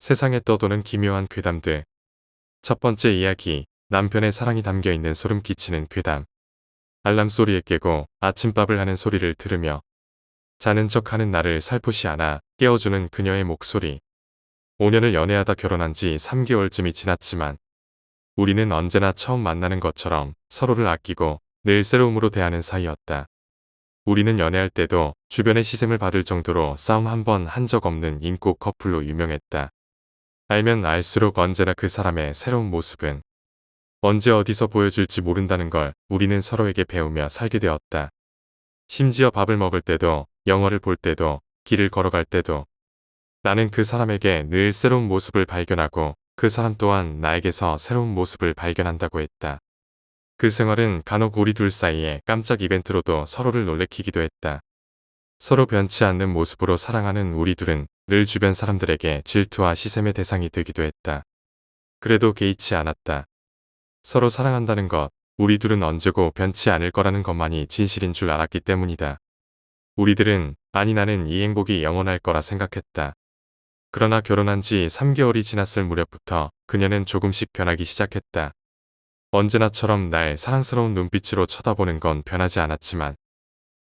세상에 떠도는 기묘한 괴담들. 첫 번째 이야기, 남편의 사랑이 담겨있는 소름 끼치는 괴담. 알람 소리에 깨고 아침밥을 하는 소리를 들으며 자는 척하는 나를 살포시 안아 깨워주는 그녀의 목소리. 5년을 연애하다 결혼한 지 3개월쯤이 지났지만 우리는 언제나 처음 만나는 것처럼 서로를 아끼고 늘 새로움으로 대하는 사이였다. 우리는 연애할 때도 주변의 시샘을 받을 정도로 싸움 한 번 한 적 없는 인고 커플로 유명했다. 알면 알수록 언제나 그 사람의 새로운 모습은 언제 어디서 보여줄지 모른다는 걸 우리는 서로에게 배우며 살게 되었다. 심지어 밥을 먹을 때도, 영화를 볼 때도, 길을 걸어갈 때도 나는 그 사람에게 늘 새로운 모습을 발견하고 그 사람 또한 나에게서 새로운 모습을 발견한다고 했다. 그 생활은 간혹 우리 둘 사이에 깜짝 이벤트로도 서로를 놀래키기도 했다. 서로 변치 않는 모습으로 사랑하는 우리 둘은 늘 주변 사람들에게 질투와 시샘의 대상이 되기도 했다. 그래도 개의치 않았다. 서로 사랑한다는 것, 우리 둘은 언제고 변치 않을 거라는 것만이 진실인 줄 알았기 때문이다. 우리들은, 아니 나는 이 행복이 영원할 거라 생각했다. 그러나 결혼한 지 3개월이 지났을 무렵부터 그녀는 조금씩 변하기 시작했다. 언제나처럼 날 사랑스러운 눈빛으로 쳐다보는 건 변하지 않았지만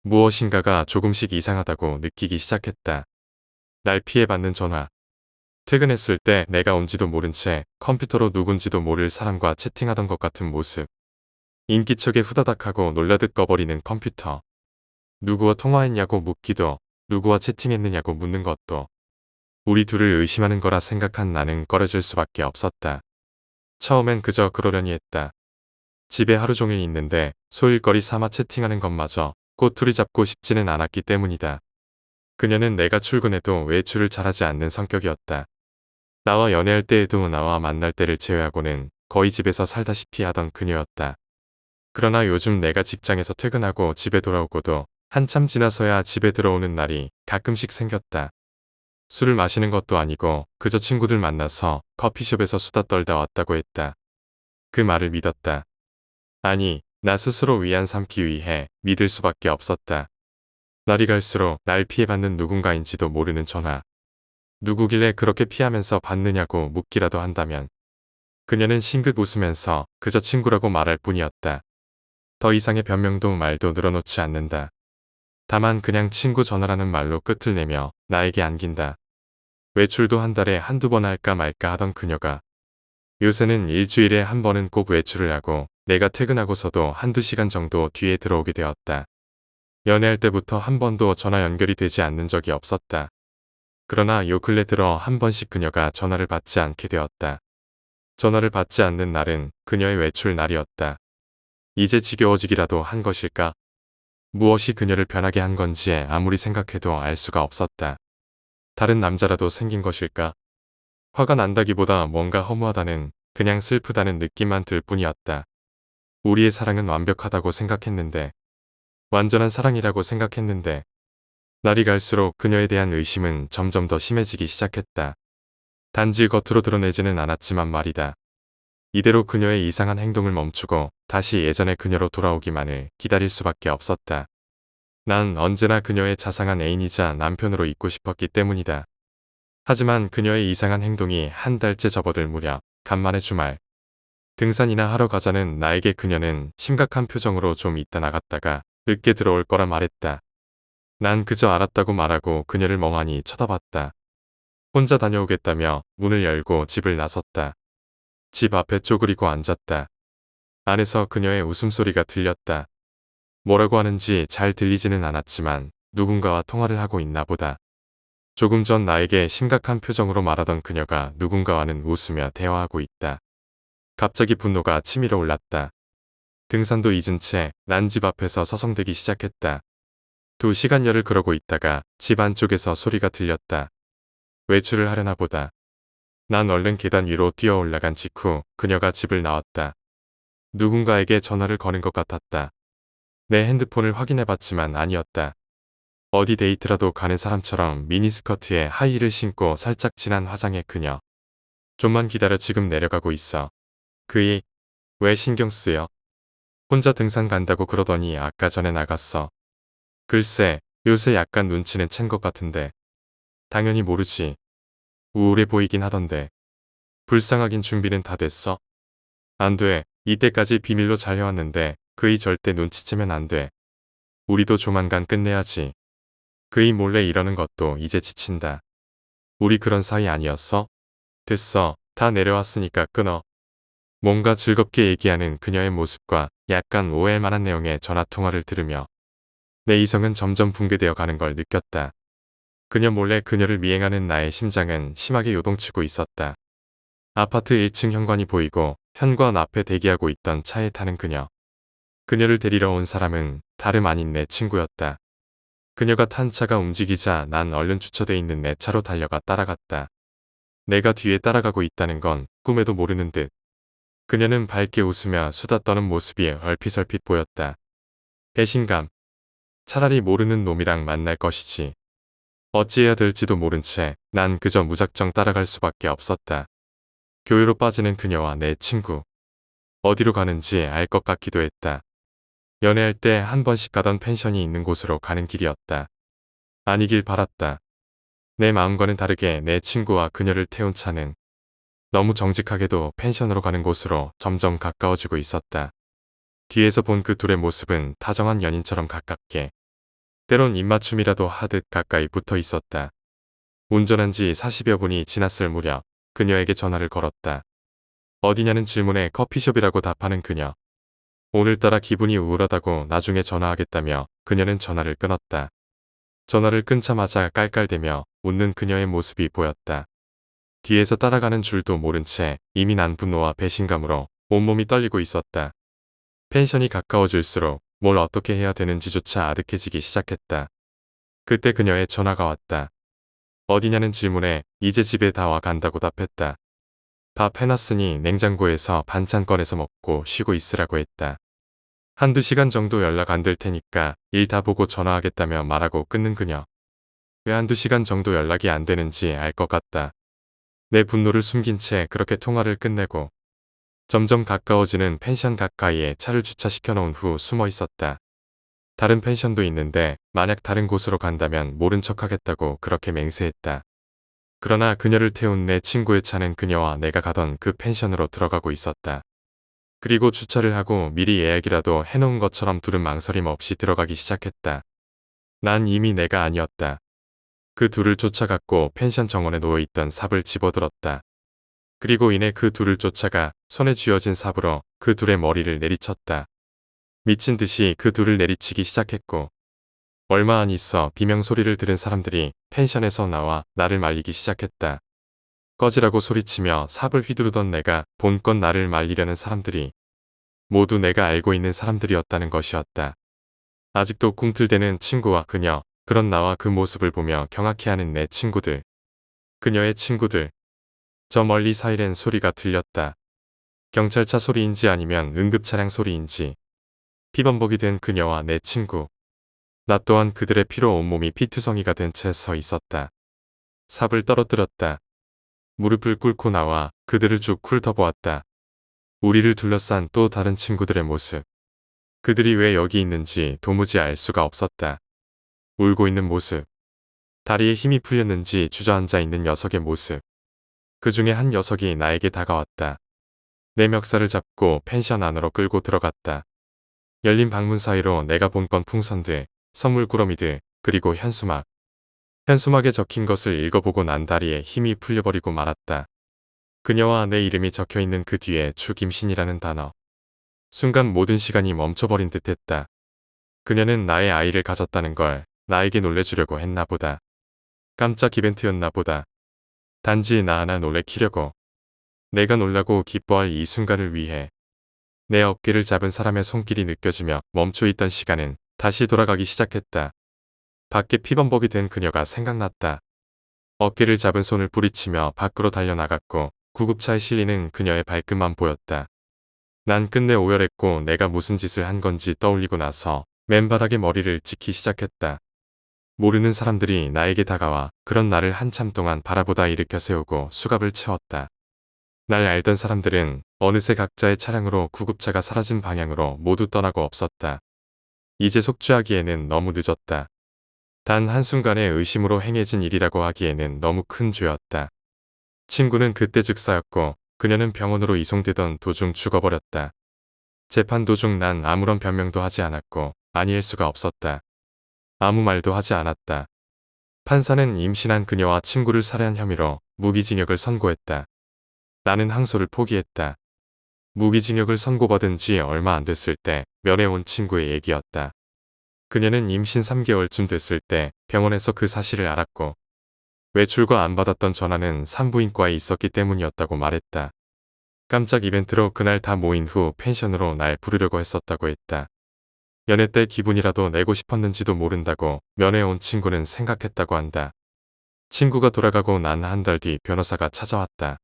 무엇인가가 조금씩 이상하다고 느끼기 시작했다. 날 피해받는 전화. 퇴근했을 때 내가 온지도 모른 채 컴퓨터로 누군지도 모를 사람과 채팅하던 것 같은 모습. 인기척에 후다닥 하고 놀라듯 꺼버리는 컴퓨터. 누구와 통화했냐고 묻기도, 누구와 채팅했느냐고 묻는 것도. 우리 둘을 의심하는 거라 생각한 나는 꺼려질 수밖에 없었다. 처음엔 그저 그러려니 했다. 집에 하루 종일 있는데 소일거리 삼아 채팅하는 것마저 꼬투리 잡고 싶지는 않았기 때문이다. 그녀는 내가 출근해도 외출을 잘하지 않는 성격이었다. 나와 연애할 때에도 나와 만날 때를 제외하고는 거의 집에서 살다시피 하던 그녀였다. 그러나 요즘 내가 직장에서 퇴근하고 집에 돌아오고도 한참 지나서야 집에 들어오는 날이 가끔씩 생겼다. 술을 마시는 것도 아니고 그저 친구들 만나서 커피숍에서 수다 떨다 왔다고 했다. 그 말을 믿었다. 아니, 나 스스로 위안 삼기 위해 믿을 수밖에 없었다. 날이 갈수록 날 피해받는 누군가인지도 모르는 전화. 누구길래 그렇게 피하면서 받느냐고 묻기라도 한다면. 그녀는 싱긋 웃으면서 그저 친구라고 말할 뿐이었다. 더 이상의 변명도 말도 늘어놓지 않는다. 다만 그냥 친구 전화라는 말로 끝을 내며 나에게 안긴다. 외출도 한 달에 한두 번 할까 말까 하던 그녀가 요새는 일주일에 한 번은 꼭 외출을 하고 내가 퇴근하고서도 한두 시간 정도 뒤에 들어오게 되었다. 연애할 때부터 한 번도 전화 연결이 되지 않는 적이 없었다. 그러나 요 근래 들어 한 번씩 그녀가 전화를 받지 않게 되었다. 전화를 받지 않는 날은 그녀의 외출 날이었다. 이제 지겨워지기라도 한 것일까? 무엇이 그녀를 변하게 한 건지 아무리 생각해도 알 수가 없었다. 다른 남자라도 생긴 것일까? 화가 난다기보다 뭔가 허무하다는, 그냥 슬프다는 느낌만 들 뿐이었다. 우리의 사랑은 완벽하다고 생각했는데, 완전한 사랑이라고 생각했는데, 날이 갈수록 그녀에 대한 의심은 점점 더 심해지기 시작했다. 단지 겉으로 드러내지는 않았지만 말이다. 이대로 그녀의 이상한 행동을 멈추고 다시 예전의 그녀로 돌아오기만을 기다릴 수밖에 없었다. 난 언제나 그녀의 자상한 애인이자 남편으로 있고 싶었기 때문이다. 하지만 그녀의 이상한 행동이 한 달째 접어들 무렵 간만에 주말 등산이나 하러 가자는 나에게 그녀는 심각한 표정으로 좀 이따 나갔다가 늦게 들어올 거라 말했다. 난 그저 알았다고 말하고 그녀를 멍하니 쳐다봤다. 혼자 다녀오겠다며 문을 열고 집을 나섰다. 집 앞에 쪼그리고 앉았다. 안에서 그녀의 웃음소리가 들렸다. 뭐라고 하는지 잘 들리지는 않았지만 누군가와 통화를 하고 있나 보다. 조금 전 나에게 심각한 표정으로 말하던 그녀가 누군가와는 웃으며 대화하고 있다. 갑자기 분노가 치밀어 올랐다. 등산도 잊은 채 난 집 앞에서 서성대기 시작했다. 2시간여를 그러고 있다가 집 안쪽에서 소리가 들렸다. 외출을 하려나 보다. 난 얼른 계단 위로 뛰어 올라간 직후 그녀가 집을 나왔다. 누군가에게 전화를 거는 것 같았다. 내 핸드폰을 확인해봤지만 아니었다. 어디 데이트라도 가는 사람처럼 미니스커트에 하이힐을 신고 살짝 진한 화장의 그녀. 좀만 기다려, 지금 내려가고 있어. 그이 왜 신경 쓰여? 혼자 등산 간다고 그러더니 아까 전에 나갔어. 글쎄, 요새 약간 눈치는 챈 것 같은데. 당연히 모르지. 우울해 보이긴 하던데. 불쌍하긴 준비는 다 됐어? 안 돼. 이때까지 비밀로 잘 해왔는데 그이 절대 눈치채면 안 돼. 우리도 조만간 끝내야지. 그이 몰래 이러는 것도 이제 지친다. 우리 그런 사이 아니었어? 됐어. 다 내려왔으니까 끊어. 뭔가 즐겁게 얘기하는 그녀의 모습과 약간 오해할 만한 내용의 전화통화를 들으며 내 이성은 점점 붕괴되어 가는 걸 느꼈다. 그녀 몰래 그녀를 미행하는 나의 심장은 심하게 요동치고 있었다. 아파트 1층 현관이 보이고 현관 앞에 대기하고 있던 차에 타는 그녀. 그녀를 데리러 온 사람은 다름 아닌 내 친구였다. 그녀가 탄 차가 움직이자 난 얼른 주차돼 있는 내 차로 달려가 따라갔다. 내가 뒤에 따라가고 있다는 건 꿈에도 모르는 듯. 그녀는 밝게 웃으며 수다 떠는 모습이 얼핏얼핏 보였다. 배신감. 차라리 모르는 놈이랑 만날 것이지. 어찌해야 될지도 모른 채 난 그저 무작정 따라갈 수밖에 없었다. 교회로 빠지는 그녀와 내 친구. 어디로 가는지 알 것 같기도 했다. 연애할 때 한 번씩 가던 펜션이 있는 곳으로 가는 길이었다. 아니길 바랐다. 내 마음과는 다르게 내 친구와 그녀를 태운 차는 너무 정직하게도 펜션으로 가는 곳으로 점점 가까워지고 있었다. 뒤에서 본 그 둘의 모습은 다정한 연인처럼 가깝게, 때론 입맞춤이라도 하듯 가까이 붙어 있었다. 운전한 지 40여 분이 지났을 무렵 그녀에게 전화를 걸었다. 어디냐는 질문에 커피숍이라고 답하는 그녀. 오늘따라 기분이 우울하다고 나중에 전화하겠다며 그녀는 전화를 끊었다. 전화를 끊자마자 깔깔대며 웃는 그녀의 모습이 보였다. 뒤에서 따라가는 줄도 모른 채 이미 난 분노와 배신감으로 온몸이 떨리고 있었다. 펜션이 가까워질수록 뭘 어떻게 해야 되는지조차 아득해지기 시작했다. 그때 그녀의 전화가 왔다. 어디냐는 질문에 이제 집에 다 와 간다고 답했다. 밥 해놨으니 냉장고에서 반찬 꺼내서 먹고 쉬고 있으라고 했다. 한두 시간 정도 연락 안 될 테니까 일 다 보고 전화하겠다며 말하고 끊는 그녀. 왜 한두 시간 정도 연락이 안 되는지 알 것 같다. 내 분노를 숨긴 채 그렇게 통화를 끝내고 점점 가까워지는 펜션 가까이에 차를 주차시켜 놓은 후 숨어 있었다. 다른 펜션도 있는데 만약 다른 곳으로 간다면 모른 척하겠다고 그렇게 맹세했다. 그러나 그녀를 태운 내 친구의 차는 그녀와 내가 가던 그 펜션으로 들어가고 있었다. 그리고 주차를 하고 미리 예약이라도 해놓은 것처럼 둘은 망설임 없이 들어가기 시작했다. 난 이미 내가 아니었다. 그 둘을 쫓아갔고 펜션 정원에 놓여있던 삽을 집어들었다. 그리고 이내 그 둘을 쫓아가 손에 쥐어진 삽으로 그 둘의 머리를 내리쳤다. 미친 듯이 그 둘을 내리치기 시작했고 얼마 안 있어 비명소리를 들은 사람들이 펜션에서 나와 나를 말리기 시작했다. 꺼지라고 소리치며 삽을 휘두르던 내가 본껏 나를 말리려는 사람들이 모두 내가 알고 있는 사람들이었다는 것이었다. 아직도 꿈틀대는 친구와 그녀, 그런 나와 그 모습을 보며 경악해하는 내 친구들. 그녀의 친구들. 저 멀리 사이렌 소리가 들렸다. 경찰차 소리인지 아니면 응급차량 소리인지. 피범벅이 된 그녀와 내 친구. 나 또한 그들의 피로 온몸이 피투성이가 된 채 서 있었다. 삽을 떨어뜨렸다. 무릎을 꿇고 나와 그들을 쭉 훑어보았다. 우리를 둘러싼 또 다른 친구들의 모습. 그들이 왜 여기 있는지 도무지 알 수가 없었다. 울고 있는 모습. 다리에 힘이 풀렸는지 주저앉아 있는 녀석의 모습. 그 중에 한 녀석이 나에게 다가왔다. 내 멱살을 잡고 펜션 안으로 끌고 들어갔다. 열린 방문 사이로 내가 본 건 풍선들, 선물 꾸러미들, 그리고 현수막. 현수막에 적힌 것을 읽어보고 난 다리에 힘이 풀려버리고 말았다. 그녀와 내 이름이 적혀있는 그 뒤에 추김신이라는 단어. 순간 모든 시간이 멈춰버린 듯했다. 그녀는 나의 아이를 가졌다는 걸 나에게 놀래주려고 했나 보다. 깜짝 이벤트였나 보다. 단지 나 하나 놀래키려고. 내가 놀라고 기뻐할 이 순간을 위해. 내 어깨를 잡은 사람의 손길이 느껴지며 멈춰있던 시간은 다시 돌아가기 시작했다. 밖에 피범벅이 된 그녀가 생각났다. 어깨를 잡은 손을 부리치며 밖으로 달려나갔고 구급차에 실리는 그녀의 발끝만 보였다. 난 끝내 오열했고 내가 무슨 짓을 한 건지 떠올리고 나서 맨바닥에 머리를 찍기 시작했다. 모르는 사람들이 나에게 다가와 그런 나를 한참 동안 바라보다 일으켜 세우고 수갑을 채웠다. 날 알던 사람들은 어느새 각자의 차량으로 구급차가 사라진 방향으로 모두 떠나고 없었다. 이제 속죄하기에는 너무 늦었다. 단 한순간의 의심으로 행해진 일이라고 하기에는 너무 큰 죄였다. 친구는 그때 즉사였고 그녀는 병원으로 이송되던 도중 죽어버렸다. 재판 도중 난 아무런 변명도 하지 않았고 아니할 수가 없었다. 아무 말도 하지 않았다. 판사는 임신한 그녀와 친구를 살해한 혐의로 무기징역을 선고했다. 나는 항소를 포기했다. 무기징역을 선고받은 지 얼마 안 됐을 때 면회 온 친구의 얘기였다. 그녀는 임신 3개월쯤 됐을 때 병원에서 그 사실을 알았고 외출과 안 받았던 전화는 산부인과에 있었기 때문이었다고 말했다. 깜짝 이벤트로 그날 다 모인 후 펜션으로 날 부르려고 했었다고 했다. 연애 때 기분이라도 내고 싶었는지도 모른다고 면회 온 친구는 생각했다고 한다. 친구가 돌아가고 난 한 달 뒤 변호사가 찾아왔다.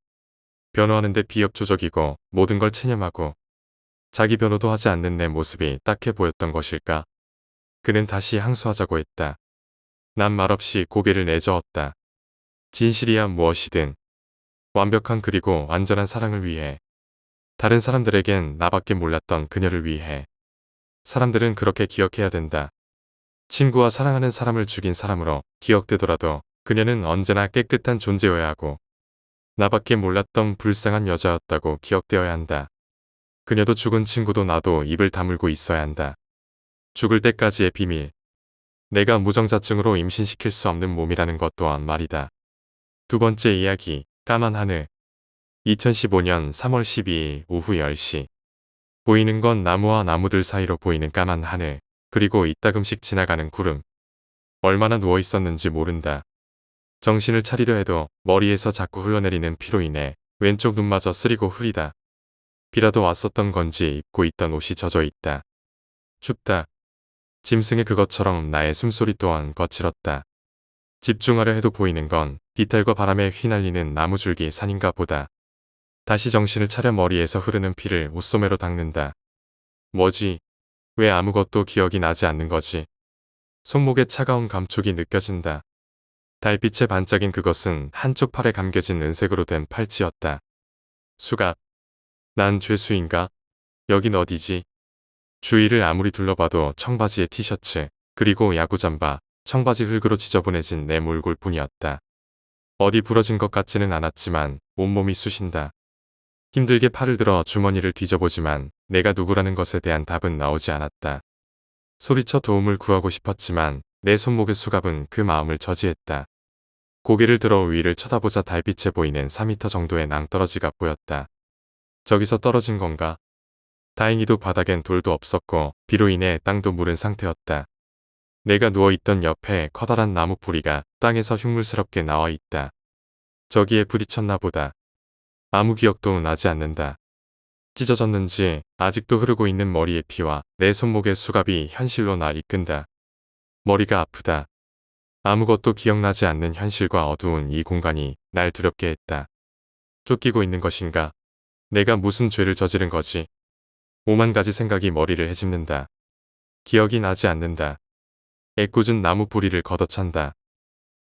변호하는데 비협조적이고 모든 걸 체념하고 자기 변호도 하지 않는 내 모습이 딱해 보였던 것일까? 그는 다시 항소하자고 했다. 난 말없이 고개를 내저었다. 진실이야 무엇이든 완벽한 그리고 완전한 사랑을 위해 다른 사람들에겐 나밖에 몰랐던 그녀를 위해 사람들은 그렇게 기억해야 된다. 친구와 사랑하는 사람을 죽인 사람으로 기억되더라도 그녀는 언제나 깨끗한 존재여야 하고 나밖에 몰랐던 불쌍한 여자였다고 기억되어야 한다. 그녀도 죽은 친구도 나도 입을 다물고 있어야 한다. 죽을 때까지의 비밀. 내가 무정자증으로 임신시킬 수 없는 몸이라는 것 또한 말이다. 두 번째 이야기, 까만 하늘. 2015년 3월 12일 오후 10시. 보이는 건 나무와 나무들 사이로 보이는 까만 하늘, 그리고 이따금씩 지나가는 구름. 얼마나 누워 있었는지 모른다. 정신을 차리려 해도 머리에서 자꾸 흘러내리는 피로 인해 왼쪽 눈마저 쓰리고 흐리다. 비라도 왔었던 건지 입고 있던 옷이 젖어 있다. 춥다. 짐승의 그것처럼 나의 숨소리 또한 거칠었다. 집중하려 해도 보이는 건 깃털과 바람에 휘날리는 나무줄기 산인가 보다. 다시 정신을 차려 머리에서 흐르는 피를 옷소매로 닦는다. 뭐지? 왜 아무것도 기억이 나지 않는 거지? 손목에 차가운 감촉이 느껴진다. 달빛에 반짝인 그것은 한쪽 팔에 감겨진 은색으로 된 팔찌였다. 수갑. 난 죄수인가? 여긴 어디지? 주위를 아무리 둘러봐도 청바지에 티셔츠, 그리고 야구 잠바, 청바지 흙으로 지저분해진 내 몰골뿐이었다. 어디 부러진 것 같지는 않았지만 온몸이 쑤신다. 힘들게 팔을 들어 주머니를 뒤져보지만 내가 누구라는 것에 대한 답은 나오지 않았다. 소리쳐 도움을 구하고 싶었지만 내 손목의 수갑은 그 마음을 저지했다. 고개를 들어 위를 쳐다보자 달빛에 보이는 4m 정도의 낭떠러지가 보였다. 저기서 떨어진 건가? 다행히도 바닥엔 돌도 없었고 비로 인해 땅도 무른 상태였다. 내가 누워있던 옆에 커다란 나무 뿌리가 땅에서 흉물스럽게 나와 있다. 저기에 부딪혔나 보다. 아무 기억도 나지 않는다. 찢어졌는지 아직도 흐르고 있는 머리의 피와 내 손목의 수갑이 현실로 날 이끈다. 머리가 아프다. 아무것도 기억나지 않는 현실과 어두운 이 공간이 날 두렵게 했다. 쫓기고 있는 것인가? 내가 무슨 죄를 저지른 거지? 오만 가지 생각이 머리를 헤집는다. 기억이 나지 않는다. 애꿎은 나무 뿌리를 걷어찬다.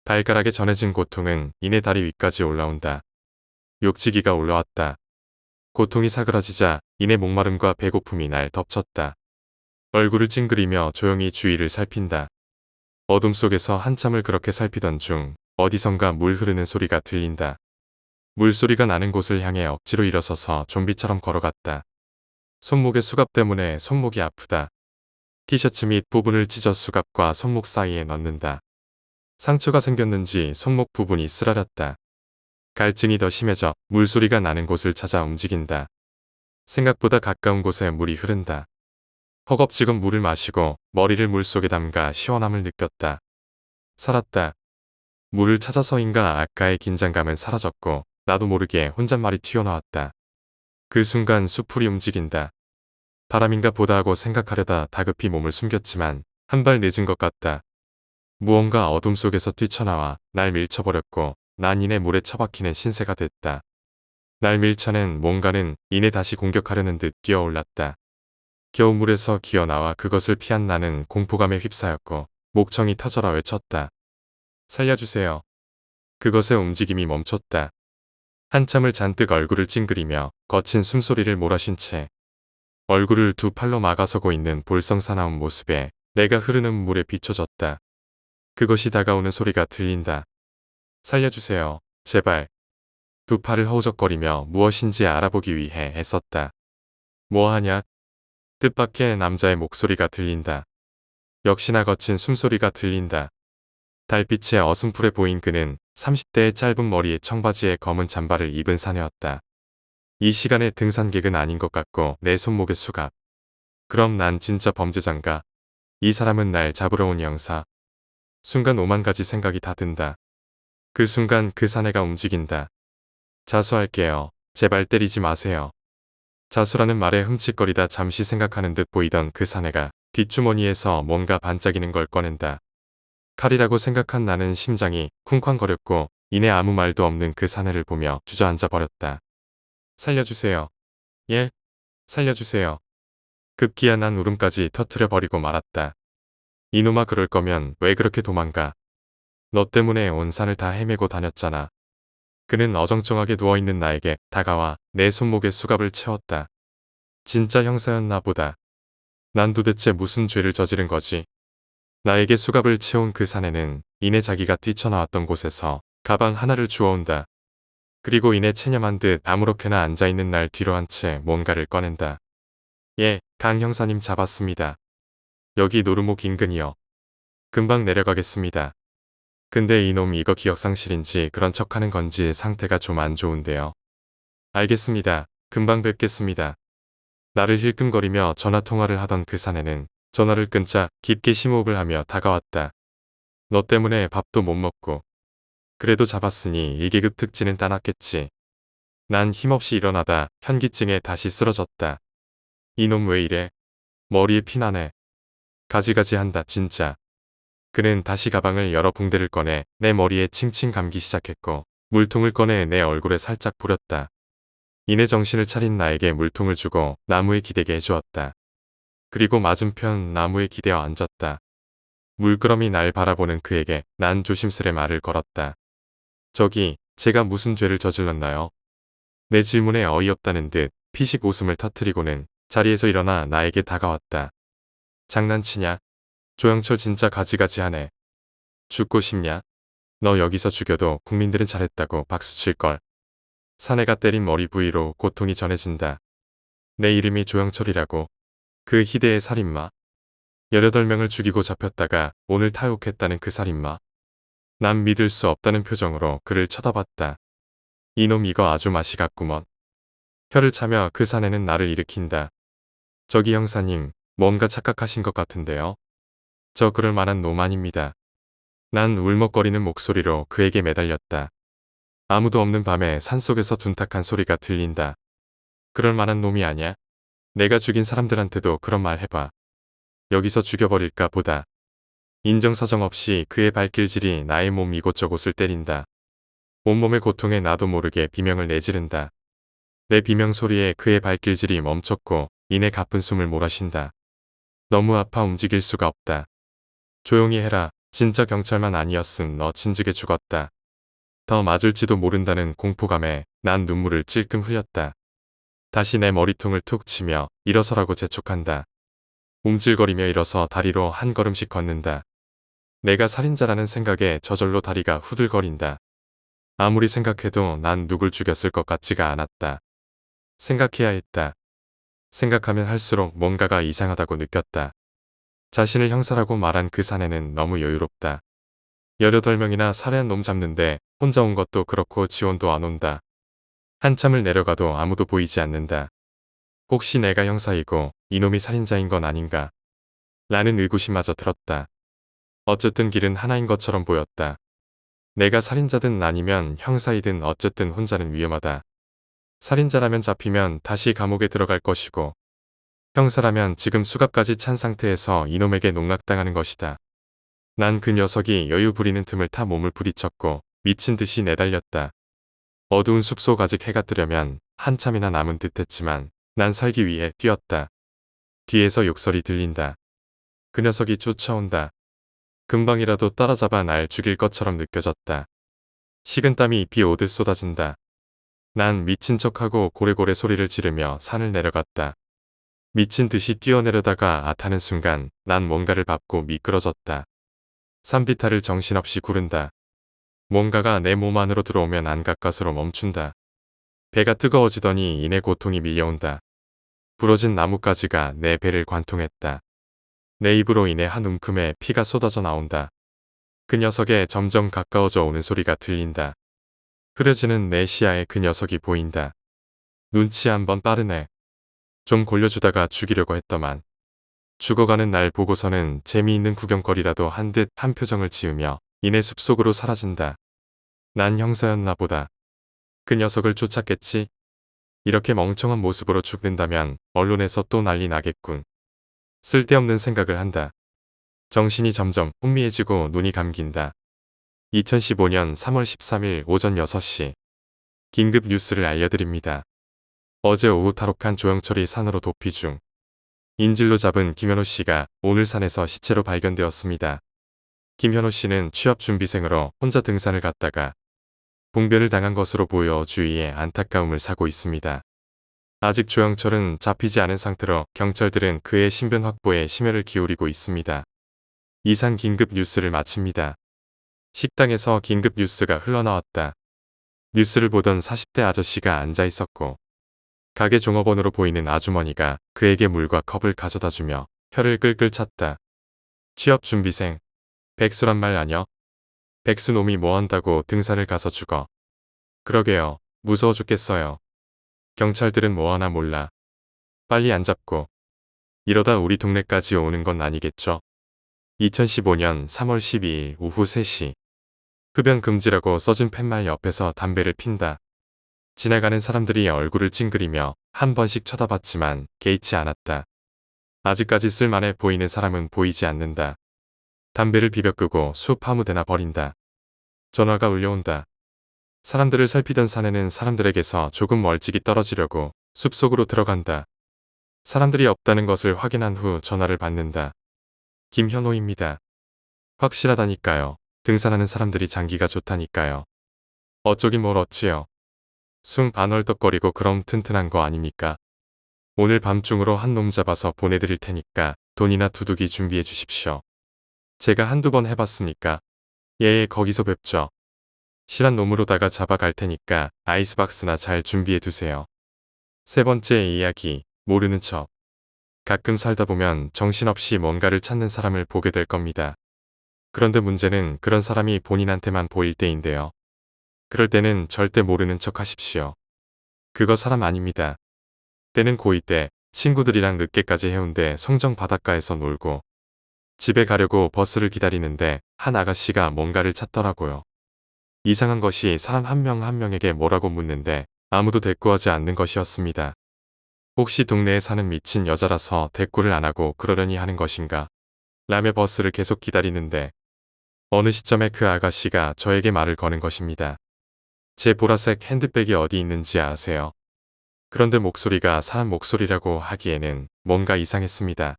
발가락에 전해진 고통은 이내 다리 위까지 올라온다. 욕지기가 올라왔다. 고통이 사그라지자 이내 목마름과 배고픔이 날 덮쳤다. 얼굴을 찡그리며 조용히 주위를 살핀다. 어둠 속에서 한참을 그렇게 살피던 중 어디선가 물 흐르는 소리가 들린다. 물소리가 나는 곳을 향해 억지로 일어서서 좀비처럼 걸어갔다. 손목의 수갑 때문에 손목이 아프다. 티셔츠 밑 부분을 찢어 수갑과 손목 사이에 넣는다. 상처가 생겼는지 손목 부분이 쓰라렸다. 갈증이 더 심해져 물소리가 나는 곳을 찾아 움직인다. 생각보다 가까운 곳에 물이 흐른다. 허겁지겁 물을 마시고 머리를 물속에 담가 시원함을 느꼈다. 살았다. 물을 찾아서인가 아까의 긴장감은 사라졌고 나도 모르게 혼잣말이 튀어나왔다. 그 순간 수풀이 움직인다. 바람인가 보다 하고 생각하려다 다급히 몸을 숨겼지만 한 발 늦은 것 같다. 무언가 어둠 속에서 뛰쳐나와 날 밀쳐버렸고 난 이내 물에 처박히는 신세가 됐다. 날 밀쳐낸 뭔가는 이내 다시 공격하려는 듯 뛰어올랐다. 겨우 물에서 기어나와 그것을 피한 나는 공포감에 휩싸였고 목청이 터져라 외쳤다. 살려주세요. 그것의 움직임이 멈췄다. 한참을 잔뜩 얼굴을 찡그리며 거친 숨소리를 몰아쉰 채 얼굴을 두 팔로 막아서고 있는 볼성사나운 모습에 내가 흐르는 물에 비춰졌다. 그것이 다가오는 소리가 들린다. 살려주세요. 제발. 두 팔을 허우적거리며 무엇인지 알아보기 위해 애썼다. 뭐하냐? 뜻밖의 남자의 목소리가 들린다. 역시나 거친 숨소리가 들린다. 달빛에 어슴푸레 보인 그는 30대의 짧은 머리에 청바지에 검은 잠바를 입은 사내였다. 이 시간에 등산객은 아닌 것 같고 내 손목에 수갑. 그럼 난 진짜 범죄자인가? 이 사람은 날 잡으러 온 형사. 순간 오만 가지 생각이 다 든다. 그 순간 그 사내가 움직인다. 자수할게요. 제발 때리지 마세요. 자수라는 말에 흠칫거리다 잠시 생각하는 듯 보이던 그 사내가 뒷주머니에서 뭔가 반짝이는 걸 꺼낸다. 칼이라고 생각한 나는 심장이 쿵쾅거렸고 이내 아무 말도 없는 그 사내를 보며 주저앉아 버렸다. 살려주세요. 예? 살려주세요. 급기야 난 울음까지 터트려 버리고 말았다. 이놈아 그럴 거면 왜 그렇게 도망가? 너 때문에 온 산을 다 헤매고 다녔잖아. 그는 어정쩡하게 누워있는 나에게 다가와 내 손목에 수갑을 채웠다. 진짜 형사였나 보다. 난 도대체 무슨 죄를 저지른 거지? 나에게 수갑을 채운 그 사내는 이내 자기가 뛰쳐나왔던 곳에서 가방 하나를 주워온다. 그리고 이내 체념한 듯 아무렇게나 앉아있는 날 뒤로 한 채 뭔가를 꺼낸다. 예, 강 형사님 잡았습니다. 여기 노루목 인근이요. 금방 내려가겠습니다. 근데 이놈 이거 기억상실인지 그런 척하는 건지 상태가 좀 안 좋은데요. 알겠습니다. 금방 뵙겠습니다. 나를 힐끔거리며 전화통화를 하던 그 사내는 전화를 끊자 깊게 심호흡을 하며 다가왔다. 너 때문에 밥도 못 먹고. 그래도 잡았으니 1계급 특진은 따놨겠지. 난 힘없이 일어나다 현기증에 다시 쓰러졌다. 이놈 왜 이래? 머리에 피나네. 가지가지 한다 진짜. 그는 다시 가방을 열어 붕대를 꺼내 내 머리에 칭칭 감기 시작했고 물통을 꺼내 내 얼굴에 살짝 뿌렸다. 이내 정신을 차린 나에게 물통을 주고 나무에 기대게 해주었다. 그리고 맞은편 나무에 기대어 앉았다. 물끄러미 날 바라보는 그에게 난 조심스레 말을 걸었다. 저기, 제가 무슨 죄를 저질렀나요? 내 질문에 어이없다는 듯 피식 웃음을 터뜨리고는 자리에서 일어나 나에게 다가왔다. 장난치냐? 조영철 진짜 가지가지하네. 죽고 싶냐? 너 여기서 죽여도 국민들은 잘했다고 박수칠걸. 사내가 때린 머리 부위로 고통이 전해진다. 내 이름이 조영철이라고. 그 희대의 살인마. 18명을 죽이고 잡혔다가 오늘 탈옥했다는 그 살인마. 난 믿을 수 없다는 표정으로 그를 쳐다봤다. 이놈 이거 아주 맛이 갔구먼. 혀를 차며 그 사내는 나를 일으킨다. 저기 형사님, 뭔가 착각하신 것 같은데요. 저 그럴 만한 놈 아닙니다. 난 울먹거리는 목소리로 그에게 매달렸다. 아무도 없는 밤에 산속에서 둔탁한 소리가 들린다. 그럴 만한 놈이 아냐? 내가 죽인 사람들한테도 그런 말 해봐. 여기서 죽여버릴까 보다. 인정사정 없이 그의 발길질이 나의 몸 이곳저곳을 때린다. 온몸의 고통에 나도 모르게 비명을 내지른다. 내 비명 소리에 그의 발길질이 멈췄고 이내 가쁜 숨을 몰아쉰다. 너무 아파 움직일 수가 없다. 조용히 해라. 진짜 경찰만 아니었음 너 진즉에 죽었다. 더 맞을지도 모른다는 공포감에 난 눈물을 찔끔 흘렸다. 다시 내 머리통을 툭 치며 일어서라고 재촉한다. 움찔거리며 일어서 다리로 한 걸음씩 걷는다. 내가 살인자라는 생각에 저절로 다리가 후들거린다. 아무리 생각해도 난 누굴 죽였을 것 같지가 않았다. 생각해야 했다. 생각하면 할수록 뭔가가 이상하다고 느꼈다. 자신을 형사라고 말한 그 사내는 너무 여유롭다. 18명이나 살해한 놈 잡는데 혼자 온 것도 그렇고 지원도 안 온다. 한참을 내려가도 아무도 보이지 않는다. 혹시 내가 형사이고 이놈이 살인자인 건 아닌가? 라는 의구심마저 들었다. 어쨌든 길은 하나인 것처럼 보였다. 내가 살인자든 아니면 형사이든 어쨌든 혼자는 위험하다. 살인자라면 잡히면 다시 감옥에 들어갈 것이고 형사라면 지금 수갑까지 찬 상태에서 이놈에게 농락당하는 것이다. 난 그 녀석이 여유 부리는 틈을 타 몸을 부딪혔고 미친 듯이 내달렸다. 어두운 숲속 아직 해가 뜨려면 한참이나 남은 듯했지만 난 살기 위해 뛰었다. 뒤에서 욕설이 들린다. 그 녀석이 쫓아온다. 금방이라도 따라잡아 날 죽일 것처럼 느껴졌다. 식은땀이 비 오듯 쏟아진다. 난 미친 척하고 고래고래 소리를 지르며 산을 내려갔다. 미친 듯이 뛰어내려다가 아타는 순간 난 뭔가를 밟고 미끄러졌다. 산비탈을 정신없이 구른다. 뭔가가 내 몸 안으로 들어오면 안가까스로 멈춘다. 배가 뜨거워지더니 이내 고통이 밀려온다. 부러진 나뭇가지가 내 배를 관통했다. 내 입으로 인해 한 움큼에 피가 쏟아져 나온다. 그 녀석의 점점 가까워져 오는 소리가 들린다. 흐려지는 내 시야에 그 녀석이 보인다. 눈치 한번 빠르네. 좀 골려주다가 죽이려고 했더만. 죽어가는 날 보고서는 재미있는 구경거리라도 한 듯 한 표정을 지으며 이내 숲속으로 사라진다. 난 형사였나 보다. 그 녀석을 쫓았겠지? 이렇게 멍청한 모습으로 죽는다면 언론에서 또 난리 나겠군. 쓸데없는 생각을 한다. 정신이 점점 혼미해지고 눈이 감긴다. 2015년 3월 13일 오전 6시. 긴급 뉴스를 알려드립니다. 어제 오후 탈옥한 조영철이 산으로 도피 중. 인질로 잡은 김현호 씨가 오늘 산에서 시체로 발견되었습니다. 김현호 씨는 취업준비생으로 혼자 등산을 갔다가 봉변을 당한 것으로 보여 주위에 안타까움을 사고 있습니다. 아직 조영철은 잡히지 않은 상태로 경찰들은 그의 신변 확보에 심혈을 기울이고 있습니다. 이상 긴급 뉴스를 마칩니다. 식당에서 긴급 뉴스가 흘러나왔다. 뉴스를 보던 40대 아저씨가 앉아 있었고 가게 종업원으로 보이는 아주머니가 그에게 물과 컵을 가져다주며 혀를 끌끌 찼다. 취업준비생. 백수란 말 아냐? 백수 놈이 뭐한다고 등산을 가서 죽어. 그러게요. 무서워 죽겠어요. 경찰들은 뭐하나 몰라. 빨리 안 잡고. 이러다 우리 동네까지 오는 건 아니겠죠? 2015년 3월 12일 오후 3시. 흡연 금지라고 써진 팻말 옆에서 담배를 핀다. 지나가는 사람들이 얼굴을 찡그리며 한 번씩 쳐다봤지만 개의치 않았다. 아직까지 쓸만해 보이는 사람은 보이지 않는다. 담배를 비벼 끄고 숲 아무데나 버린다. 전화가 울려온다. 사람들을 살피던 사내는 사람들에게서 조금 멀찍이 떨어지려고 숲속으로 들어간다. 사람들이 없다는 것을 확인한 후 전화를 받는다. 김현호입니다. 확실하다니까요. 등산하는 사람들이 장기가 좋다니까요. 어쩌긴 뭘 어찌요. 숨 반월떡거리고 그럼 튼튼한 거 아닙니까? 오늘 밤중으로 한 놈 잡아서 보내드릴 테니까 돈이나 두둑이 준비해 주십시오. 제가 한두 번 해봤으니까. 예, 거기서 뵙죠. 실한 놈으로다가 잡아갈 테니까 아이스박스나 잘 준비해 두세요. 세 번째 이야기, 모르는 척. 가끔 살다 보면 정신없이 뭔가를 찾는 사람을 보게 될 겁니다. 그런데 문제는 그런 사람이 본인한테만 보일 때인데요. 그럴 때는 절대 모르는 척 하십시오. 그거 사람 아닙니다. 때는 고2 때 친구들이랑 늦게까지 해운대 송정 바닷가에서 놀고 집에 가려고 버스를 기다리는데 한 아가씨가 뭔가를 찾더라고요. 이상한 것이 사람 한 명 한 명에게 뭐라고 묻는데 아무도 대꾸하지 않는 것이었습니다. 혹시 동네에 사는 미친 여자라서 대꾸를 안 하고 그러려니 하는 것인가? 라며 버스를 계속 기다리는데 어느 시점에 그 아가씨가 저에게 말을 거는 것입니다. 제 보라색 핸드백이 어디 있는지 아세요? 그런데 목소리가 사람 목소리라고 하기에는 뭔가 이상했습니다.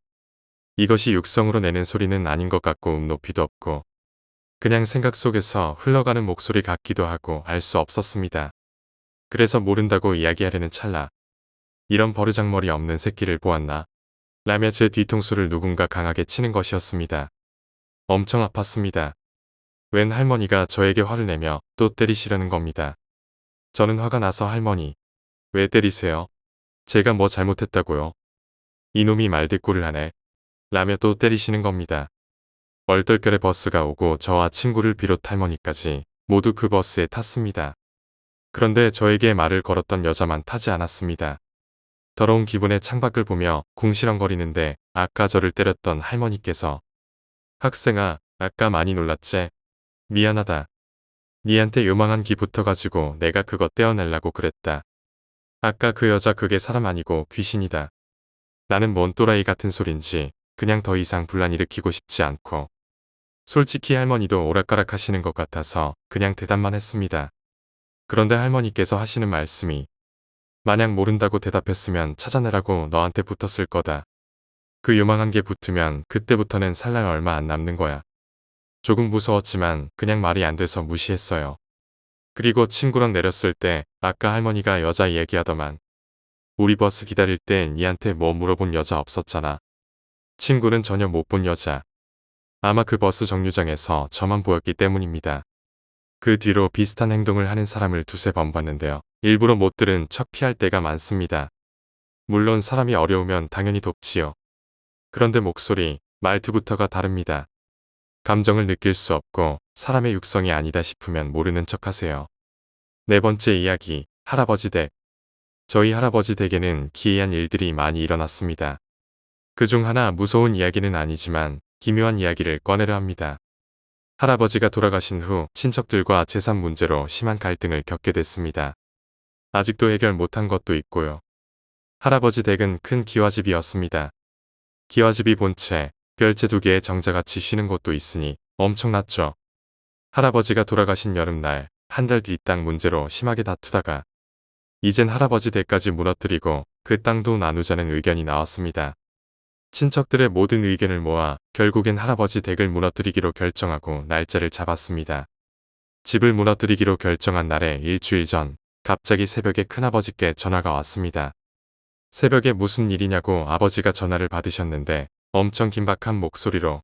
이것이 육성으로 내는 소리는 아닌 것 같고 높이도 없고 그냥 생각 속에서 흘러가는 목소리 같기도 하고 알 수 없었습니다. 그래서 모른다고 이야기하려는 찰나 이런 버르장머리 없는 새끼를 보았나? 라며 제 뒤통수를 누군가 강하게 치는 것이었습니다. 엄청 아팠습니다. 웬 할머니가 저에게 화를 내며 또 때리시려는 겁니다. 저는 화가 나서 할머니, 왜 때리세요? 제가 뭐 잘못했다고요? 이놈이 말대꾸를 하네. 라며 또 때리시는 겁니다. 얼떨결에 버스가 오고 저와 친구를 비롯 할머니까지 모두 그 버스에 탔습니다. 그런데 저에게 말을 걸었던 여자만 타지 않았습니다. 더러운 기분에 창밖을 보며 궁시렁거리는데 아까 저를 때렸던 할머니께서 학생아, 아까 많이 놀랐지? 미안하다. 니한테 요망한 기 붙어가지고 내가 그거 떼어내려고 그랬다. 아까 그 여자 그게 사람 아니고 귀신이다. 나는 뭔 또라이 같은 소린지 그냥 더 이상 분란 일으키고 싶지 않고 솔직히 할머니도 오락가락 하시는 것 같아서 그냥 대답만 했습니다. 그런데 할머니께서 하시는 말씀이 만약 모른다고 대답했으면 찾아내라고 너한테 붙었을 거다. 그 요망한 게 붙으면 그때부터는 살 날 얼마 안 남는 거야. 조금 무서웠지만 그냥 말이 안 돼서 무시했어요. 그리고 친구랑 내렸을 때 아까 할머니가 여자 얘기하더만 우리 버스 기다릴 때 니한테 뭐 물어본 여자 없었잖아. 친구는 전혀 못 본 여자. 아마 그 버스 정류장에서 저만 보였기 때문입니다. 그 뒤로 비슷한 행동을 하는 사람을 두세 번 봤는데요. 일부러 못 들은 척 피할 때가 많습니다. 물론 사람이 어려우면 당연히 돕지요. 그런데 목소리, 말투부터가 다릅니다. 감정을 느낄 수 없고 사람의 육성이 아니다 싶으면 모르는 척 하세요. 네 번째 이야기, 할아버지 댁. 저희 할아버지 댁에는 기이한 일들이 많이 일어났습니다. 그중 하나 무서운 이야기는 아니지만 기묘한 이야기를 꺼내려 합니다. 할아버지가 돌아가신 후 친척들과 재산 문제로 심한 갈등을 겪게 됐습니다. 아직도 해결 못한 것도 있고요. 할아버지 댁은 큰 기와집이었습니다. 기와집이 본체, 별채 2개의 정자같이 쉬는 곳도 있으니 엄청났죠. 할아버지가 돌아가신 여름날 한 달 뒤 땅 문제로 심하게 다투다가 이젠 할아버지 댁까지 무너뜨리고 그 땅도 나누자는 의견이 나왔습니다. 친척들의 모든 의견을 모아 결국엔 할아버지 댁을 무너뜨리기로 결정하고 날짜를 잡았습니다. 집을 무너뜨리기로 결정한 날에 일주일 전 갑자기 새벽에 큰아버지께 전화가 왔습니다. 새벽에 무슨 일이냐고 아버지가 전화를 받으셨는데 엄청 긴박한 목소리로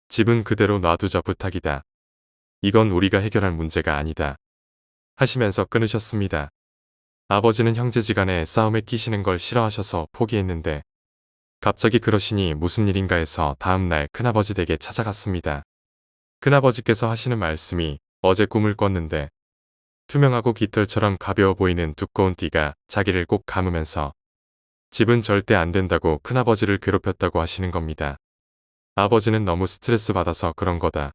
집은 그대로 놔두자 부탁이다. 이건 우리가 해결할 문제가 아니다. 하시면서 끊으셨습니다. 아버지는 형제지간에 싸움에 끼시는 걸 싫어하셔서 포기했는데 갑자기 그러시니 무슨 일인가 해서 다음날 큰아버지 댁에 찾아갔습니다. 큰아버지께서 하시는 말씀이 어제 꿈을 꿨는데 투명하고 깃털처럼 가벼워 보이는 두꺼운 띠가 자기를 꼭 감으면서 집은 절대 안 된다고 큰아버지를 괴롭혔다고 하시는 겁니다. 아버지는 너무 스트레스 받아서 그런 거다.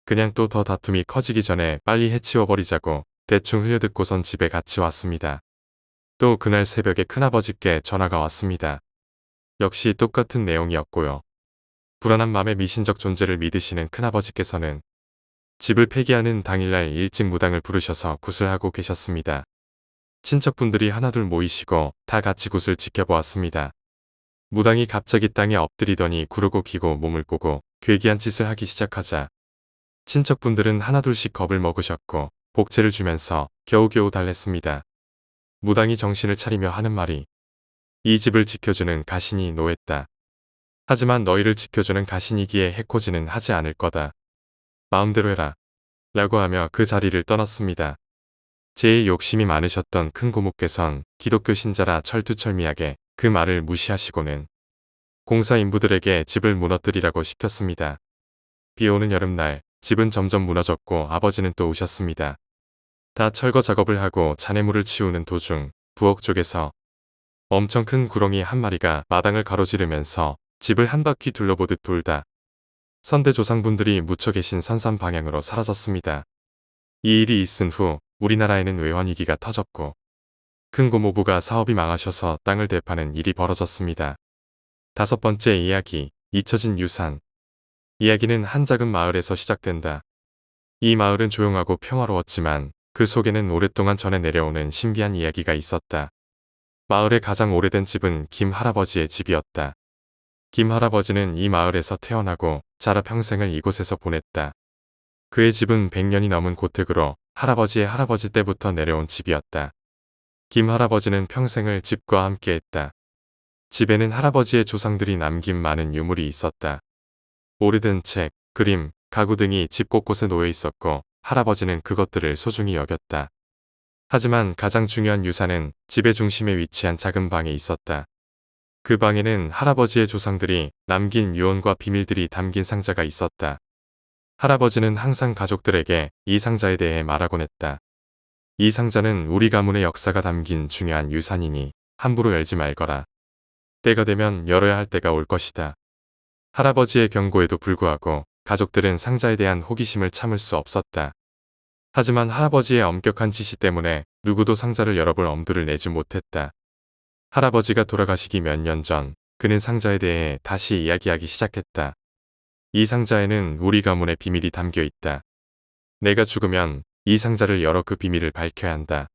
그냥 또 더 다툼이 커지기 전에 빨리 해치워버리자고 대충 흘려듣고선 집에 같이 왔습니다. 또 그날 새벽에 큰아버지께 전화가 왔습니다. 역시 똑같은 내용이었고요. 불안한 맘에 미신적 존재를 믿으시는 큰아버지께서는 집을 폐기하는 당일날 일찍 무당을 부르셔서 굿을 하고 계셨습니다. 친척분들이 하나둘 모이시고 다 같이 굿을 지켜보았습니다. 무당이 갑자기 땅에 엎드리더니 구르고 기고 몸을 꼬고 괴기한 짓을 하기 시작하자 친척분들은 하나둘씩 겁을 먹으셨고 복채를 주면서 겨우겨우 달랬습니다. 무당이 정신을 차리며 하는 말이 이 집을 지켜주는 가신이 노했다. 하지만 너희를 지켜주는 가신이기에 해코지는 하지 않을 거다. 마음대로 해라. 라고 하며 그 자리를 떠났습니다. 제일 욕심이 많으셨던 큰 고모께선 기독교 신자라 철두철미하게 그 말을 무시하시고는 공사 인부들에게 집을 무너뜨리라고 시켰습니다. 비 오는 여름날 집은 점점 무너졌고 아버지는 또 우셨습니다. 다 철거 작업을 하고 잔해물을 치우는 도중 부엌 쪽에서 엄청 큰 구렁이 한 마리가 마당을 가로지르면서 집을 한 바퀴 둘러보듯 돌다 선대 조상분들이 묻혀 계신 선산 방향으로 사라졌습니다. 이 일이 있은 후 우리나라에는 외환위기가 터졌고 큰 고모부가 사업이 망하셔서 땅을 되파는 일이 벌어졌습니다. 다섯 번째 이야기, 잊혀진 유산. 이야기는 한 작은 마을에서 시작된다. 이 마을은 조용하고 평화로웠지만 그 속에는 오랫동안 전해 내려오는 신비한 이야기가 있었다. 마을의 가장 오래된 집은 김 할아버지의 집이었다. 김 할아버지는 이 마을에서 태어나고 자라 평생을 이곳에서 보냈다. 그의 집은 100년이 넘은 고택으로 할아버지의 할아버지 때부터 내려온 집이었다. 김 할아버지는 평생을 집과 함께했다. 집에는 할아버지의 조상들이 남긴 많은 유물이 있었다. 오래된 책, 그림, 가구 등이 집 곳곳에 놓여 있었고 할아버지는 그것들을 소중히 여겼다. 하지만 가장 중요한 유산은 집의 중심에 위치한 작은 방에 있었다. 그 방에는 할아버지의 조상들이 남긴 유언과 비밀들이 담긴 상자가 있었다. 할아버지는 항상 가족들에게 이 상자에 대해 말하곤 했다. 이 상자는 우리 가문의 역사가 담긴 중요한 유산이니 함부로 열지 말거라. 때가 되면 열어야 할 때가 올 것이다. 할아버지의 경고에도 불구하고 가족들은 상자에 대한 호기심을 참을 수 없었다. 하지만 할아버지의 엄격한 지시 때문에 누구도 상자를 열어볼 엄두를 내지 못했다. 할아버지가 돌아가시기 몇 년 전 그는 상자에 대해 다시 이야기하기 시작했다. 이 상자에는 우리 가문의 비밀이 담겨 있다. 내가 죽으면 이 상자를 열어 그 비밀을 밝혀야 한다.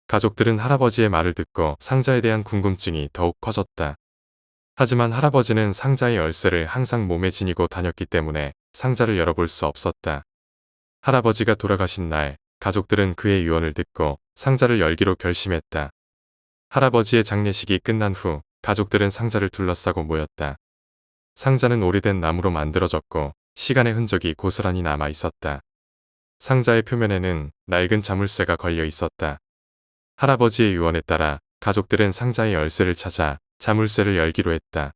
가족들은 할아버지의 말을 듣고 상자에 대한 궁금증이 더욱 커졌다. 하지만 할아버지는 상자의 열쇠를 항상 몸에 지니고 다녔기 때문에 상자를 열어볼 수 없었다. 할아버지가 돌아가신 날 가족들은 그의 유언을 듣고 상자를 열기로 결심했다. 할아버지의 장례식이 끝난 후 가족들은 상자를 둘러싸고 모였다. 상자는 오래된 나무로 만들어졌고 시간의 흔적이 고스란히 남아 있었다. 상자의 표면에는 낡은 자물쇠가 걸려 있었다. 할아버지의 유언에 따라 가족들은 상자의 열쇠를 찾아 자물쇠를 열기로 했다.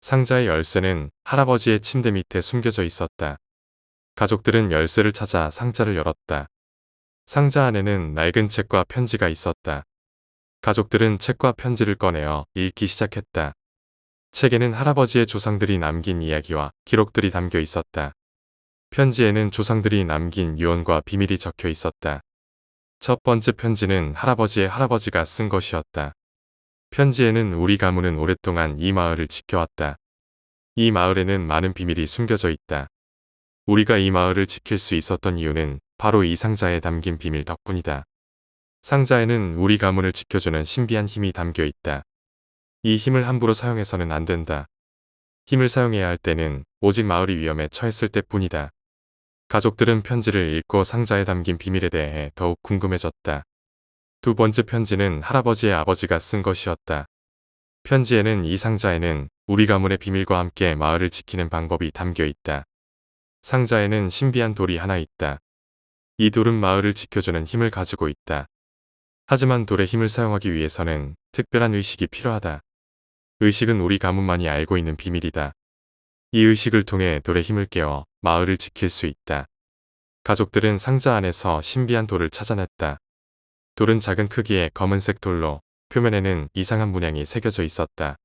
상자의 열쇠는 할아버지의 침대 밑에 숨겨져 있었다. 가족들은 열쇠를 찾아 상자를 열었다. 상자 안에는 낡은 책과 편지가 있었다. 가족들은 책과 편지를 꺼내어 읽기 시작했다. 책에는 할아버지의 조상들이 남긴 이야기와 기록들이 담겨 있었다. 편지에는 조상들이 남긴 유언과 비밀이 적혀 있었다. 첫 번째 편지는 할아버지의 할아버지가 쓴 것이었다. 편지에는 우리 가문은 오랫동안 이 마을을 지켜왔다. 이 마을에는 많은 비밀이 숨겨져 있다. 우리가 이 마을을 지킬 수 있었던 이유는 바로 이 상자에 담긴 비밀 덕분이다. 상자에는 우리 가문을 지켜주는 신비한 힘이 담겨 있다. 이 힘을 함부로 사용해서는 안 된다. 힘을 사용해야 할 때는 오직 마을이 위험에 처했을 때뿐이다. 가족들은 편지를 읽고 상자에 담긴 비밀에 대해 더욱 궁금해졌다. 두 번째 편지는 할아버지의 아버지가 쓴 것이었다. 편지에는 이 상자에는 우리 가문의 비밀과 함께 마을을 지키는 방법이 담겨 있다. 상자에는 신비한 돌이 하나 있다. 이 돌은 마을을 지켜주는 힘을 가지고 있다. 하지만 돌의 힘을 사용하기 위해서는 특별한 의식이 필요하다. 의식은 우리 가문만이 알고 있는 비밀이다. 이 의식을 통해 돌의 힘을 깨워 마을을 지킬 수 있다. 가족들은 상자 안에서 신비한 돌을 찾아냈다. 돌은 작은 크기의 검은색 돌로 표면에는 이상한 문양이 새겨져 있었다.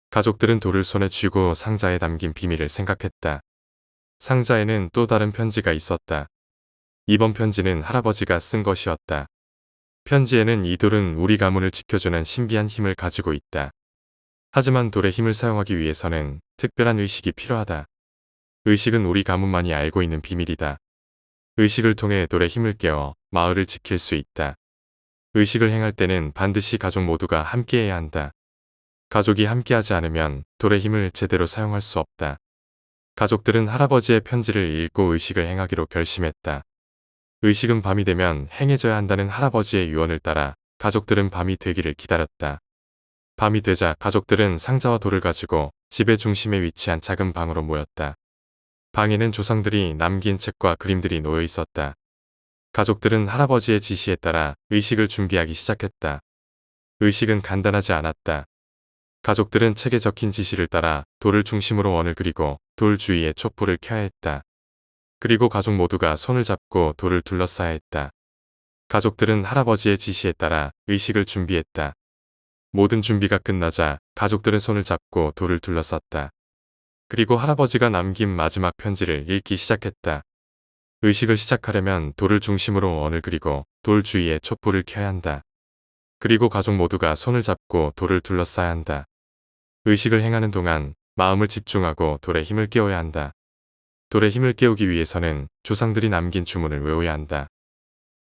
가족들은 돌을 손에 쥐고 상자에 담긴 비밀을 생각했다. 상자에는 또 다른 편지가 있었다. 이번 편지는 할아버지가 쓴 것이었다. 편지에는 이 돌은 우리 가문을 지켜주는 신비한 힘을 가지고 있다. 하지만 돌의 힘을 사용하기 위해서는 특별한 의식이 필요하다. 의식은 우리 가문만이 알고 있는 비밀이다. 의식을 통해 돌의 힘을 깨워 마을을 지킬 수 있다. 의식을 행할 때는 반드시 가족 모두가 함께해야 한다. 가족이 함께하지 않으면 돌의 힘을 제대로 사용할 수 없다. 가족들은 할아버지의 편지를 읽고 의식을 행하기로 결심했다. 의식은 밤이 되면 행해져야 한다는 할아버지의 유언을 따라 가족들은 밤이 되기를 기다렸다. 밤이 되자 가족들은 상자와 돌을 가지고 집의 중심에 위치한 작은 방으로 모였다. 방에는 조상들이 남긴 책과 그림들이 놓여 있었다. 가족들은 할아버지의 지시에 따라 의식을 준비하기 시작했다. 의식은 간단하지 않았다. 가족들은 책에 적힌 지시를 따라 돌을 중심으로 원을 그리고 돌 주위에 촛불을 켜야 했다. 그리고 가족 모두가 손을 잡고 돌을 둘러싸야 했다. 가족들은 할아버지의 지시에 따라 의식을 준비했다. 모든 준비가 끝나자 가족들은 손을 잡고 돌을 둘러쌌다. 그리고 할아버지가 남긴 마지막 편지를 읽기 시작했다. 의식을 시작하려면 돌을 중심으로 원을 그리고 돌 주위에 촛불을 켜야 한다. 그리고 가족 모두가 손을 잡고 돌을 둘러싸야 한다. 의식을 행하는 동안 마음을 집중하고 돌의 힘을 깨워야 한다. 돌의 힘을 깨우기 위해서는 조상들이 남긴 주문을 외워야 한다.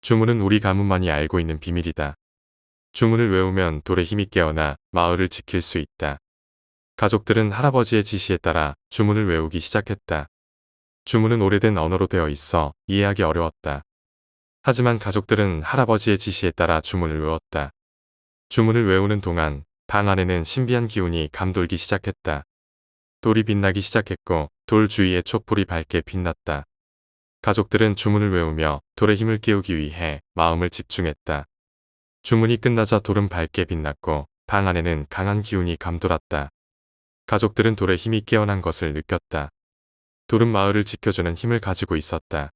주문은 우리 가문만이 알고 있는 비밀이다. 주문을 외우면 돌의 힘이 깨어나 마을을 지킬 수 있다. 가족들은 할아버지의 지시에 따라 주문을 외우기 시작했다. 주문은 오래된 언어로 되어 있어 이해하기 어려웠다. 하지만 가족들은 할아버지의 지시에 따라 주문을 외웠다. 주문을 외우는 동안 방 안에는 신비한 기운이 감돌기 시작했다. 돌이 빛나기 시작했고 돌 주위에 촛불이 밝게 빛났다. 가족들은 주문을 외우며 돌의 힘을 깨우기 위해 마음을 집중했다. 주문이 끝나자 돌은 밝게 빛났고 방 안에는 강한 기운이 감돌았다. 가족들은 돌의 힘이 깨어난 것을 느꼈다. 돌은 마을을 지켜주는 힘을 가지고 있었다.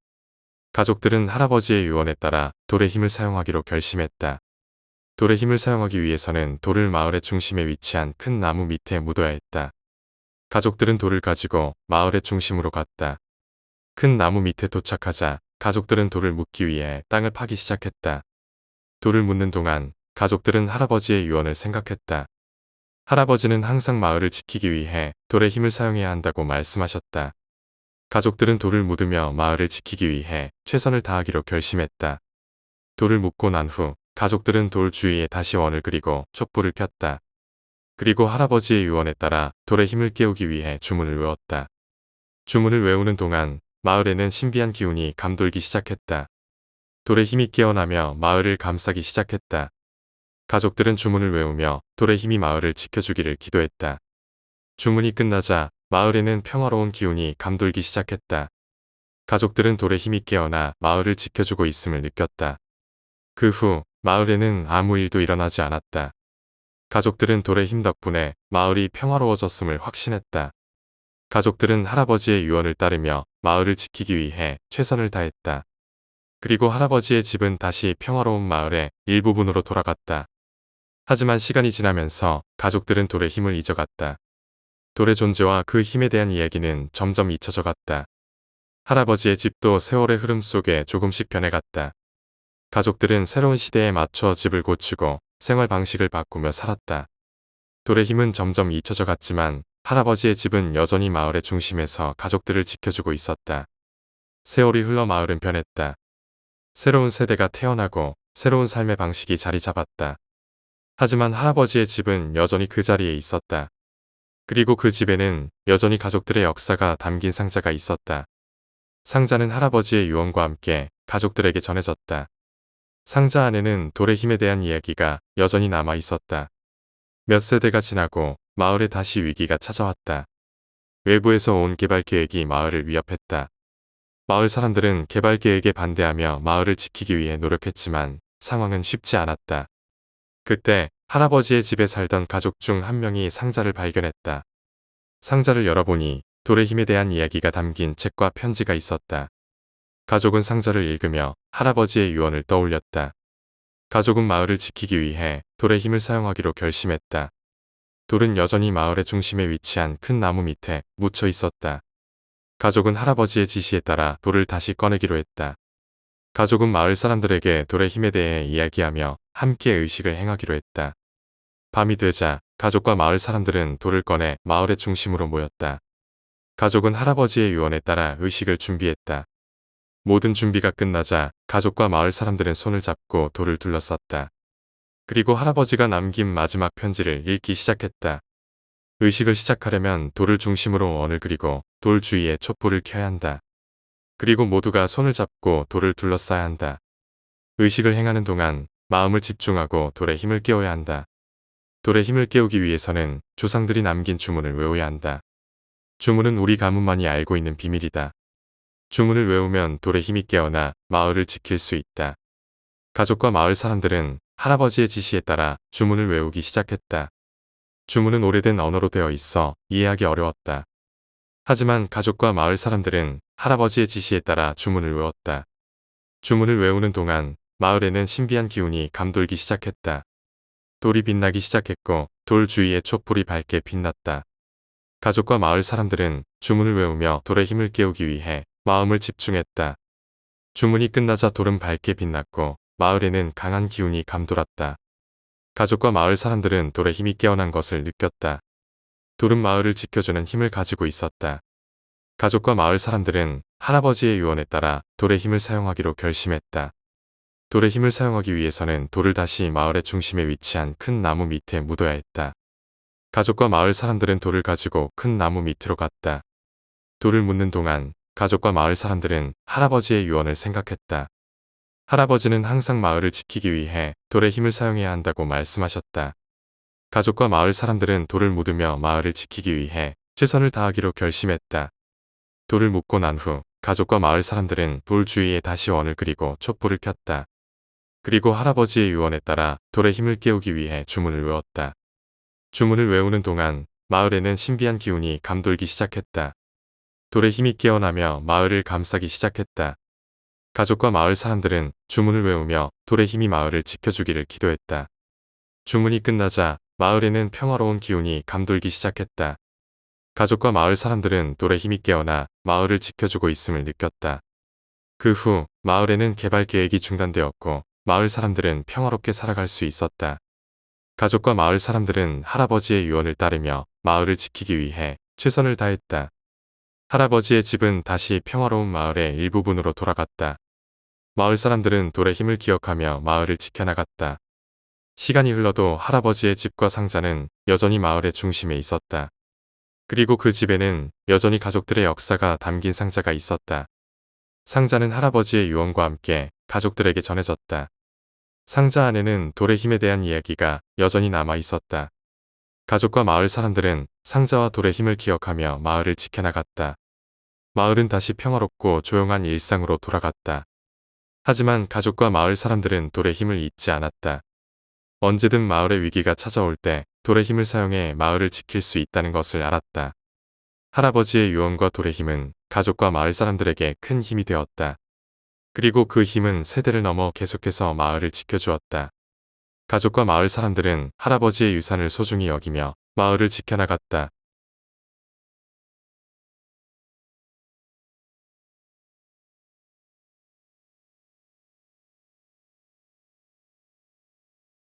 가족들은 할아버지의 유언에 따라 돌의 힘을 사용하기로 결심했다. 돌의 힘을 사용하기 위해서는 돌을 마을의 중심에 위치한 큰 나무 밑에 묻어야 했다. 가족들은 돌을 가지고 마을의 중심으로 갔다. 큰 나무 밑에 도착하자 가족들은 돌을 묻기 위해 땅을 파기 시작했다. 돌을 묻는 동안 가족들은 할아버지의 유언을 생각했다. 할아버지는 항상 마을을 지키기 위해 돌의 힘을 사용해야 한다고 말씀하셨다. 가족들은 돌을 묻으며 마을을 지키기 위해 최선을 다하기로 결심했다. 돌을 묻고 난 후 가족들은 돌 주위에 다시 원을 그리고 촛불을 켰다. 그리고 할아버지의 유언에 따라 돌의 힘을 깨우기 위해 주문을 외웠다. 주문을 외우는 동안 마을에는 신비한 기운이 감돌기 시작했다. 돌의 힘이 깨어나며 마을을 감싸기 시작했다. 가족들은 주문을 외우며 돌의 힘이 마을을 지켜주기를 기도했다. 주문이 끝나자 마을에는 평화로운 기운이 감돌기 시작했다. 가족들은 돌의 힘이 깨어나 마을을 지켜주고 있음을 느꼈다. 그 후 마을에는 아무 일도 일어나지 않았다. 가족들은 돌의 힘 덕분에 마을이 평화로워졌음을 확신했다. 가족들은 할아버지의 유언을 따르며 마을을 지키기 위해 최선을 다했다. 그리고 할아버지의 집은 다시 평화로운 마을의 일부분으로 돌아갔다. 하지만 시간이 지나면서 가족들은 돌의 힘을 잊어갔다. 돌의 존재와 그 힘에 대한 이야기는 점점 잊혀져 갔다. 할아버지의 집도 세월의 흐름 속에 조금씩 변해갔다. 가족들은 새로운 시대에 맞춰 집을 고치고 생활 방식을 바꾸며 살았다. 돌의 힘은 점점 잊혀져 갔지만 할아버지의 집은 여전히 마을의 중심에서 가족들을 지켜주고 있었다. 세월이 흘러 마을은 변했다. 새로운 세대가 태어나고 새로운 삶의 방식이 자리 잡았다. 하지만 할아버지의 집은 여전히 그 자리에 있었다. 그리고 그 집에는 여전히 가족들의 역사가 담긴 상자가 있었다. 상자는 할아버지의 유언과 함께 가족들에게 전해졌다. 상자 안에는 돌의 힘에 대한 이야기가 여전히 남아 있었다. 몇 세대가 지나고 마을에 다시 위기가 찾아왔다. 외부에서 온 개발 계획이 마을을 위협했다. 마을 사람들은 개발 계획에 반대하며 마을을 지키기 위해 노력했지만 상황은 쉽지 않았다. 그때 할아버지의 집에 살던 가족 중 한 명이 상자를 발견했다. 상자를 열어보니 돌의 힘에 대한 이야기가 담긴 책과 편지가 있었다. 가족은 상자를 읽으며 할아버지의 유언을 떠올렸다. 가족은 마을을 지키기 위해 돌의 힘을 사용하기로 결심했다. 돌은 여전히 마을의 중심에 위치한 큰 나무 밑에 묻혀 있었다. 가족은 할아버지의 지시에 따라 돌을 다시 꺼내기로 했다. 가족은 마을 사람들에게 돌의 힘에 대해 이야기하며 함께 의식을 행하기로 했다. 밤이 되자 가족과 마을 사람들은 돌을 꺼내 마을의 중심으로 모였다. 가족은 할아버지의 유언에 따라 의식을 준비했다. 모든 준비가 끝나자 가족과 마을 사람들은 손을 잡고 돌을 둘러쌌다. 그리고 할아버지가 남긴 마지막 편지를 읽기 시작했다. 의식을 시작하려면 돌을 중심으로 원을 그리고 돌 주위에 촛불을 켜야 한다. 그리고 모두가 손을 잡고 돌을 둘러싸야 한다. 의식을 행하는 동안 마음을 집중하고 돌의 힘을 깨워야 한다. 돌의 힘을 깨우기 위해서는 조상들이 남긴 주문을 외워야 한다. 주문은 우리 가문만이 알고 있는 비밀이다. 주문을 외우면 돌의 힘이 깨어나 마을을 지킬 수 있다. 가족과 마을 사람들은 할아버지의 지시에 따라 주문을 외우기 시작했다. 주문은 오래된 언어로 되어 있어 이해하기 어려웠다. 하지만 가족과 마을 사람들은 할아버지의 지시에 따라 주문을 외웠다. 주문을 외우는 동안 마을에는 신비한 기운이 감돌기 시작했다. 돌이 빛나기 시작했고 돌 주위에 촛불이 밝게 빛났다. 가족과 마을 사람들은 주문을 외우며 돌의 힘을 깨우기 위해 마음을 집중했다. 주문이 끝나자 돌은 밝게 빛났고 마을에는 강한 기운이 감돌았다. 가족과 마을 사람들은 돌의 힘이 깨어난 것을 느꼈다. 돌은 마을을 지켜주는 힘을 가지고 있었다. 가족과 마을 사람들은 할아버지의 유언에 따라 돌의 힘을 사용하기로 결심했다. 돌의 힘을 사용하기 위해서는 돌을 다시 마을의 중심에 위치한 큰 나무 밑에 묻어야 했다. 가족과 마을 사람들은 돌을 가지고 큰 나무 밑으로 갔다. 돌을 묻는 동안 가족과 마을 사람들은 할아버지의 유언을 생각했다. 할아버지는 항상 마을을 지키기 위해 돌의 힘을 사용해야 한다고 말씀하셨다. 가족과 마을 사람들은 돌을 묻으며 마을을 지키기 위해 최선을 다하기로 결심했다. 돌을 묻고 난 후 가족과 마을 사람들은 돌 주위에 다시 원을 그리고 촛불을 켰다. 그리고 할아버지의 유언에 따라 돌의 힘을 깨우기 위해 주문을 외웠다. 주문을 외우는 동안 마을에는 신비한 기운이 감돌기 시작했다. 돌의 힘이 깨어나며 마을을 감싸기 시작했다. 가족과 마을 사람들은 주문을 외우며 돌의 힘이 마을을 지켜주기를 기도했다. 주문이 끝나자 마을에는 평화로운 기운이 감돌기 시작했다. 가족과 마을 사람들은 돌의 힘이 깨어나 마을을 지켜주고 있음을 느꼈다. 그 후 마을에는 개발 계획이 중단되었고 마을 사람들은 평화롭게 살아갈 수 있었다. 가족과 마을 사람들은 할아버지의 유언을 따르며 마을을 지키기 위해 최선을 다했다. 할아버지의 집은 다시 평화로운 마을의 일부분으로 돌아갔다. 마을 사람들은 돌의 힘을 기억하며 마을을 지켜나갔다. 시간이 흘러도 할아버지의 집과 상자는 여전히 마을의 중심에 있었다. 그리고 그 집에는 여전히 가족들의 역사가 담긴 상자가 있었다. 상자는 할아버지의 유언과 함께 가족들에게 전해졌다. 상자 안에는 돌의 힘에 대한 이야기가 여전히 남아 있었다. 가족과 마을 사람들은 상자와 돌의 힘을 기억하며 마을을 지켜나갔다. 마을은 다시 평화롭고 조용한 일상으로 돌아갔다. 하지만 가족과 마을 사람들은 돌의 힘을 잊지 않았다. 언제든 마을의 위기가 찾아올 때 돌의 힘을 사용해 마을을 지킬 수 있다는 것을 알았다. 할아버지의 유언과 돌의 힘은 가족과 마을 사람들에게 큰 힘이 되었다. 그리고 그 힘은 세대를 넘어 계속해서 마을을 지켜주었다. 가족과 마을 사람들은 할아버지의 유산을 소중히 여기며 마을을 지켜나갔다.